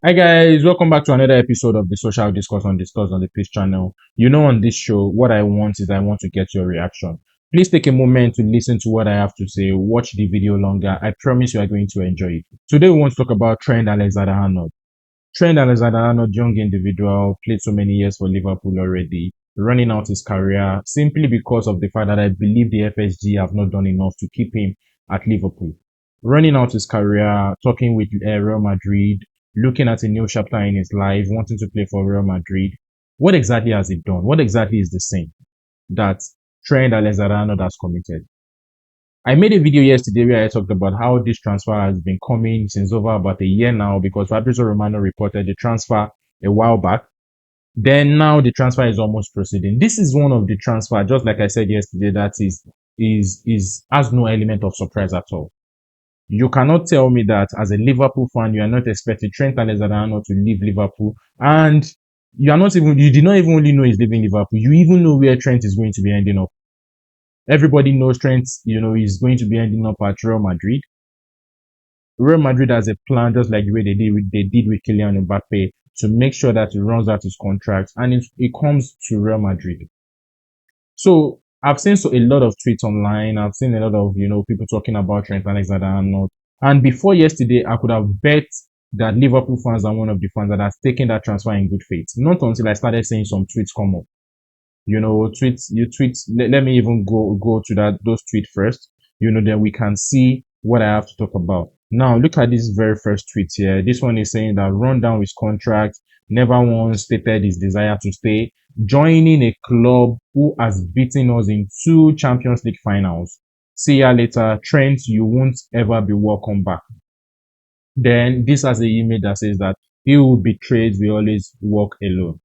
Hi guys, welcome back to another episode of the Social Discourse on Discuss on the Peace channel. You know, on this show, what I want is I want to get your reaction. Please take a moment to listen to what I have to say. Watch the video longer. I promise you are going to enjoy it. Today we want to talk about Trent Alexander-Arnold. Trent Alexander-Arnold, young individual, played so many years for Liverpool already, running out his career simply because of the fact that I believe the FSG have not done enough to keep him at Liverpool. Running out his career, talking with Real Madrid, looking at a new chapter in his life, wanting to play for Real Madrid. What exactly has he done? What exactly is the sin that Trent Alexander-Arnold has committed? I made a video yesterday where I talked about how this transfer has been coming since over about a year now because Fabrizio Romano reported the transfer a while back. Then now the transfer is almost proceeding. This is one of the transfer, just like I said yesterday, that is has no element of surprise at all. You cannot tell me that as a Liverpool fan, you are not expecting Trent Alexander-Arnold to leave Liverpool, and you did not even only know he's leaving Liverpool. You even know where Trent is going to be ending up. Everybody knows Trent, is going to be ending up at Real Madrid. Real Madrid has a plan, just like the way they did with Kylian Mbappe, to make sure that he runs out his contract and it comes to Real Madrid. So I've seen a lot of tweets online. I've seen a lot of people talking about Trent Alexander-Arnold. And before yesterday, I could have bet that Liverpool fans are one of the fans that has taken that transfer in good faith. Not until I started seeing some tweets come up. Let me even go to those tweets first. Then we can see what I have to talk about. Now look at this very first tweet here. This one is saying that run down his contract, never once stated his desire to stay, joining a club who has beaten us in 2 Champions League finals. See ya later, Trent, you won't ever be welcome back. Then this has an image that says that he who betrays will always walk alone.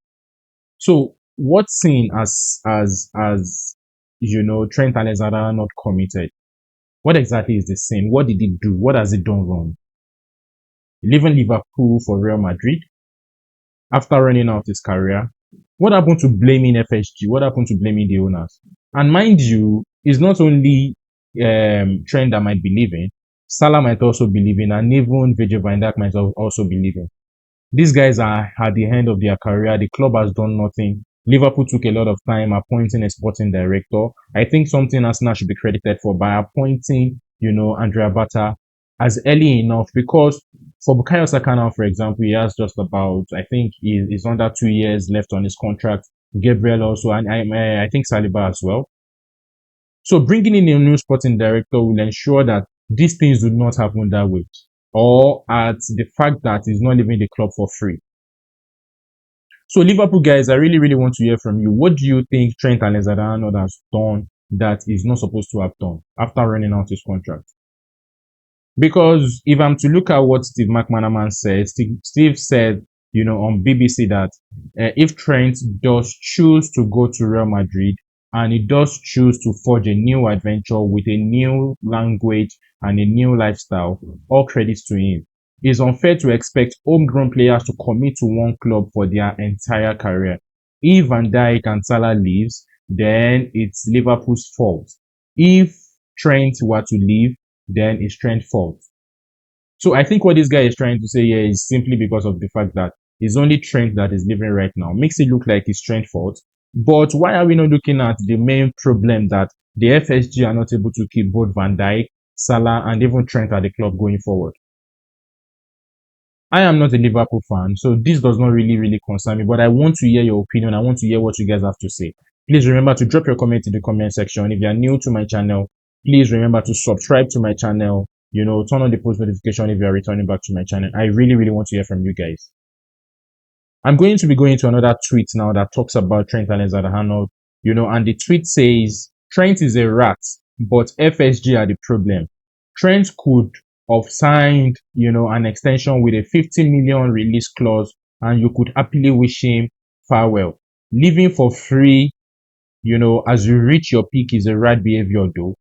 So what sin as Trent Alexander-Arnold committed? What exactly is the sin? What did he do? What has he done wrong? Leaving Liverpool for Real Madrid after running out his career. What happened to blaming FSG? What happened to blaming the owners? And mind you, it's not only Trent that might be leaving. Salah might also be leaving, and even Virgil van Dijk might also be leaving. These guys are at the end of their career. The club has done nothing. Liverpool took a lot of time appointing a sporting director. I think something Arsenal should be credited for by appointing, Andrea Bata as early enough, because for Bukayo Saka now, for example, he has just about, I think he's under 2 years left on his contract. Gabriel also, and I think Saliba as well. So bringing in a new sporting director will ensure that these things do not happen that way, or at the fact that he's not leaving the club for free. So Liverpool guys, I really, really want to hear from you. What do you think Trent Alexander-Arnold has done that he's not supposed to have done after running out his contract? Because if I'm to look at what Steve McManaman said, Steve said, on BBC that if Trent does choose to go to Real Madrid and he does choose to forge a new adventure with a new language and a new lifestyle, all credits to him. It's unfair to expect homegrown players to commit to one club for their entire career. If Van Dijk and Salah leaves, then it's Liverpool's fault. If Trent were to leave, then it's Trent's fault. So I think what this guy is trying to say here is simply because of the fact that it's only Trent that is living right now. Makes it look like it's Trent's fault. But why are we not looking at the main problem that the FSG are not able to keep both Van Dijk, Salah, and even Trent at the club going forward? I am not a Liverpool fan, so this does not really, really concern me, but I want to hear your opinion. I want to hear what you guys have to say. Please remember to drop your comment in the comment section. If you are new to my channel, please remember to subscribe to my channel. Turn on the post notification if you are returning back to my channel. I really, really want to hear from you guys. I'm going to be going to another tweet now that talks about Trent Alexander-Arnold, and the tweet says, Trent is a rat, but FSG are the problem. Trent could have signed, an extension with a 50 million release clause, and you could happily wish him farewell. Living for free, as you reach your peak is a right behavior though.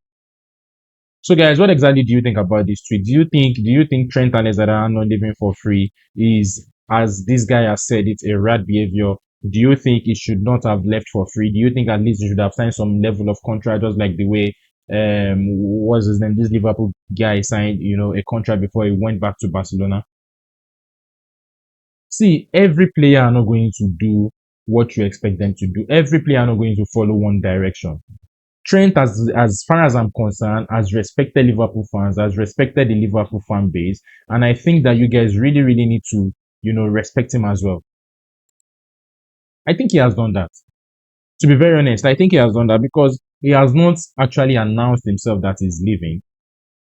So guys, what exactly do you think about this tweet? Do you think Trent Alexander-Arnold living for free is, as this guy has said, it's a rat behavior? Do you think he should not have left for free? Do you think at least he should have signed some level of contract, just like the way what's his name, this Liverpool guy signed, a contract before he went back to Barcelona? See, every player are not going to do what you expect them to do. Every player are not going to follow one direction. Trent, as far as I'm concerned, has respected Liverpool fans, has respected the Liverpool fan base, and I think that you guys really, really need to, respect him as well. I think he has done that. To be very honest, I think he has done that because he has not actually announced himself that he's leaving.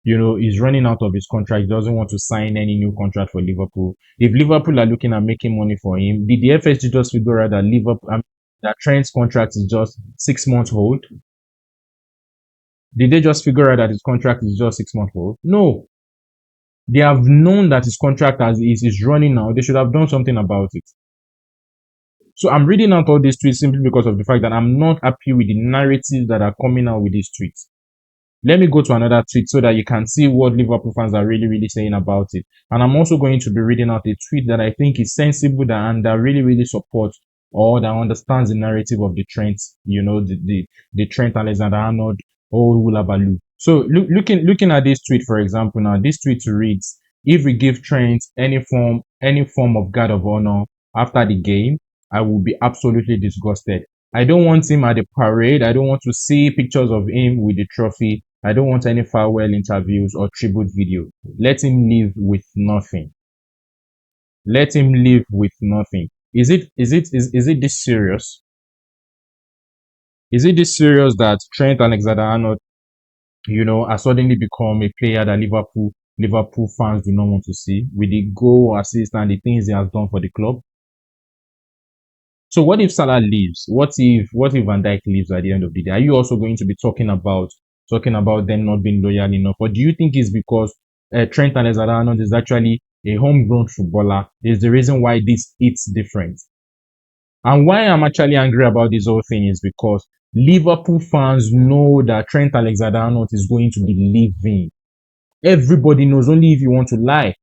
He's running out of his contract. He doesn't want to sign any new contract for Liverpool. If Liverpool are looking at making money for him, did the FSG just figure out that that Trent's contract is just 6 months old? Did they just figure out that his contract is just 6 months old? No. They have known that his contract is running now. They should have done something about it. So I'm reading out all these tweets simply because of the fact that I'm not happy with the narratives that are coming out with these tweets. Let me go to another tweet so that you can see what Liverpool fans are really, really saying about it. And I'm also going to be reading out a tweet that I think is sensible and that really, really supports or that understands the narrative of the Trent, the Trent Alexander-Arnold or Ulabalu. So looking at this tweet, for example, now this tweet reads, if we give Trent any form of guard of honor after the game, I will be absolutely disgusted. I don't want him at the parade. I don't want to see pictures of him with the trophy. I don't want any farewell interviews or tribute video. Let him live with nothing. Let him live with nothing. Is it this serious? Is it this serious that Trent Alexander-Arnold, has suddenly become a player that Liverpool fans do not want to see with the goal, assist, and the things he has done for the club? So what if Salah leaves? What if Van Dijk leaves at the end of the day? Are you also going to be talking about them not being loyal enough, or do you think it's because Trent Alexander-Arnold is actually a homegrown footballer? Is the reason why this hits different? And why I'm actually angry about this whole thing is because Liverpool fans know that Trent Alexander-Arnold is going to be leaving. Everybody knows, only if you want to lie.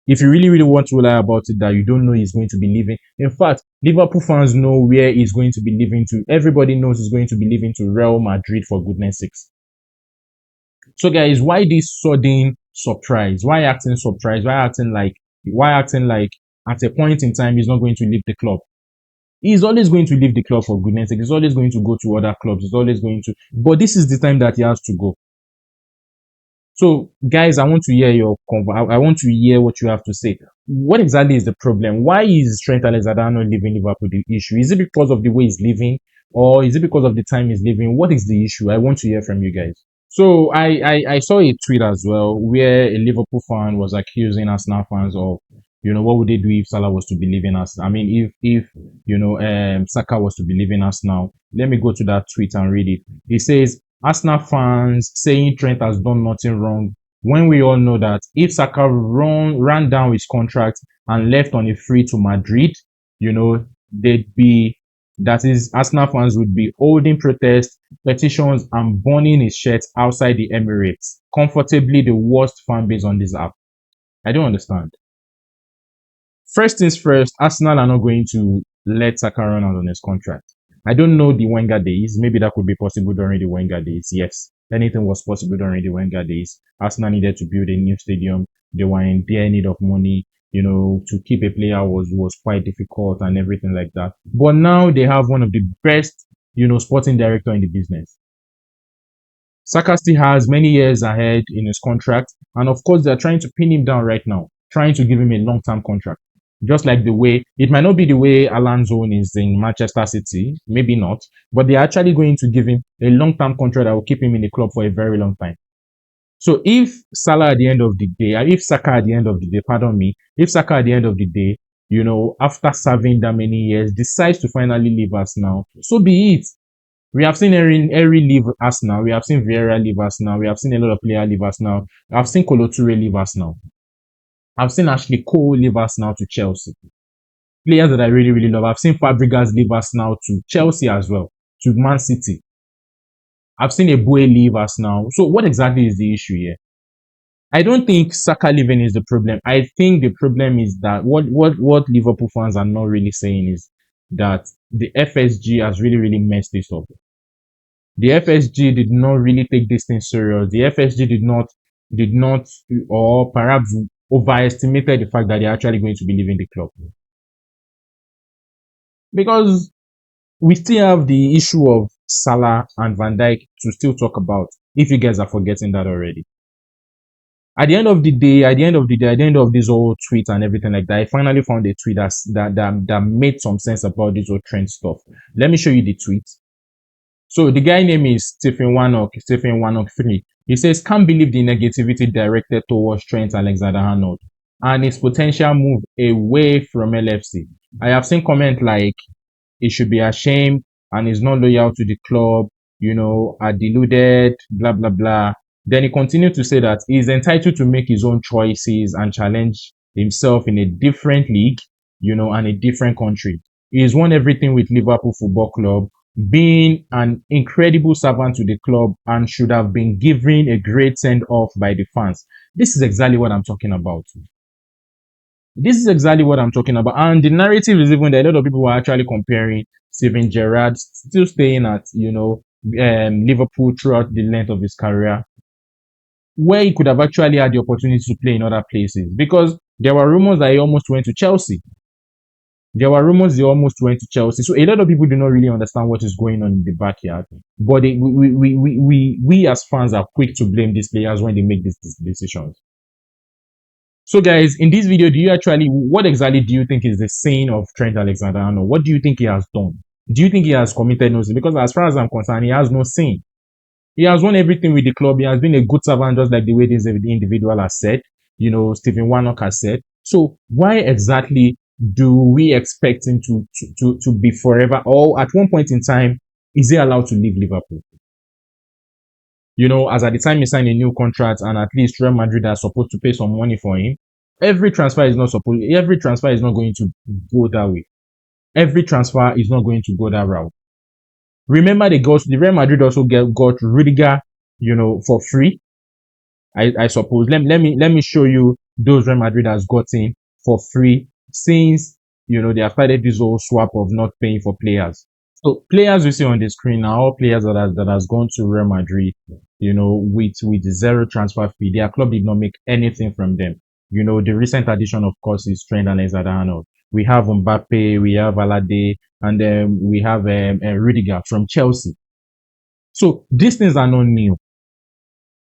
If you really, really want to lie about it, that you don't know he's going to be leaving. In fact, Liverpool fans know where he's going to be leaving to. Everybody knows he's going to be leaving to Real Madrid, for goodness sakes. So guys, why this sudden surprise? Why acting surprised? Why acting like at a point in time he's not going to leave the club? He's always going to leave the club, for goodness sake. He's always going to go to other clubs. He's always going to, but this is the time that he has to go. So, guys, I want to hear I want to hear what you have to say. What exactly is the problem? Why is Trent Alexander-Arnold leaving Liverpool the issue? Is it because of the way he's leaving, or is it because of the time he's leaving? What is the issue? I want to hear from you guys. So I saw a tweet as well where a Liverpool fan was accusing Arsenal fans of, what would they do if Salah was to be leaving us? I mean, if Saka was to be leaving us now. Let me go to that tweet and read it. It says, Arsenal fans saying Trent has done nothing wrong when we all know that if Saka ran down his contract and left on a free to Madrid, they'd be, that is, Arsenal fans would be holding protests, petitions, and burning his shirts outside the Emirates. Comfortably the worst fan base on this app. I don't understand. First things first, Arsenal are not going to let Saka run out on his contract. I don't know the Wenger days. Maybe that could be possible during the Wenger days. Yes, anything was possible during the Wenger days. Arsenal needed to build a new stadium. They were in dire need of money. To keep a player was quite difficult and everything like that. But now they have one of the best, sporting director in the business. Saka still has many years ahead in his contract, and of course, they're trying to pin him down right now, trying to give him a long-term contract. Just like the way, it might not be the way Alan's own is in Manchester City, maybe not, but they're actually going to give him a long-term contract that will keep him in the club for a very long time. So if Salah at the end of the day, if Saka at the end of the day, pardon me, if Saka at the end of the day, after serving that many years, decides to finally leave us now, so be it. We have seen Henry leave us now. We have seen Vieira leave us now. We have seen a lot of players leave us now. I've seen Kolo Toure leave us now. I've seen Ashley Cole leave us now to Chelsea. Players that I really, really love. I've seen Fabregas leave us now to Chelsea as well, to Man City. I've seen Eboué leave us now. So what exactly is the issue here? I don't think Saka leaving is the problem. I think the problem is that what Liverpool fans are not really saying is that the FSG has really, really messed this up. The FSG did not really take this thing serious. The FSG did not, or perhaps overestimated the fact that they're actually going to be leaving the club. because we still have the issue of Salah and Van Dijk to still talk about. If you guys are forgetting that already. At the end of the day, at the end of this whole tweet and everything like that, I finally found a tweet that made some sense about this whole trend stuff. Let me show you the tweet. So the guy name is Stephen Warnock 3. He says, can't believe the negativity directed towards Trent Alexander-Arnold and his potential move away from LFC. I have seen comment like, he should be ashamed and is not loyal to the club, are deluded, blah, blah, blah. Then he continued to say that he is entitled to make his own choices and challenge himself in a different league, and a different country. He has won everything with Liverpool Football Club, being an incredible servant to the club and should have been given a great send off by the fans. This is exactly what I'm talking about. This is exactly what I'm talking about. And the narrative is even that a lot of people were actually comparing Steven Gerrard still staying at, Liverpool throughout the length of his career, where he could have actually had the opportunity to play in other places. Because there were rumors that he almost went to Chelsea. So a lot of people do not really understand what is going on in the backyard. But we as fans are quick to blame these players when they make these decisions. So guys, in this video, what exactly do you think is the sin of Trent Alexander-Arnold? What do you think he has done? Do you think he has committed no sin? Because as far as I'm concerned, he has no sin. He has won everything with the club. He has been a good servant, just like the way this individual has said, Stephen Warnock has said. So why exactly do we expect him to be forever? Or at one point in time, is he allowed to leave Liverpool? As at the time he signed a new contract and at least Real Madrid are supposed to pay some money for him, every transfer is not going to go that way. Every transfer is not going to go that route. Remember the Real Madrid also got Rudiger, for free. I suppose. Let me show you those Real Madrid has gotten for free since they have started this whole swap of not paying for players. So players we see on the screen are all players that has gone to Real Madrid, with zero transfer fee. Their club did not make anything from them. The recent addition, of course, is Trent Alexander-Arnold. We have Mbappe, we have Alade, and then we have Rudiger from Chelsea. So these things are not new.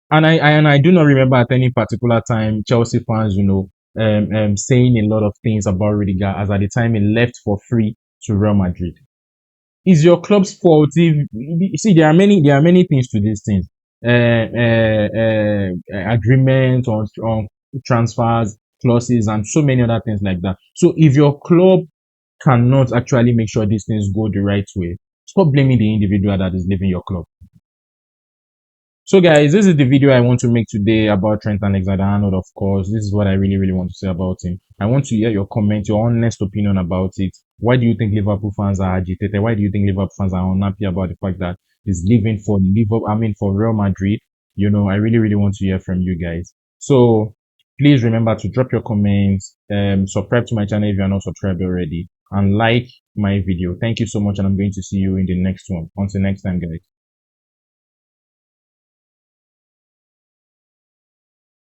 And I do not remember at any particular time Chelsea fans, saying a lot of things about Rudiger as at the time he left for free to Real Madrid. Is your club's fault? See, there are many things to these things. Agreement on transfers, clauses, and so many other things like that. So if your club cannot actually make sure these things go the right way, stop blaming the individual that is leaving your club. So guys, this is the video I want to make today about Trent Alexander-Arnold, of course. This is what I really, really want to say about him. I want to hear your comment, your honest opinion about it. Why do you think Liverpool fans are agitated? Why do you think Liverpool fans are unhappy about the fact that he's leaving for Real Madrid? I really, really want to hear from you guys. So please remember to drop your comments, subscribe to my channel if you are not subscribed already, and like my video. Thank you so much, and I'm going to see you in the next one. Until next time, guys.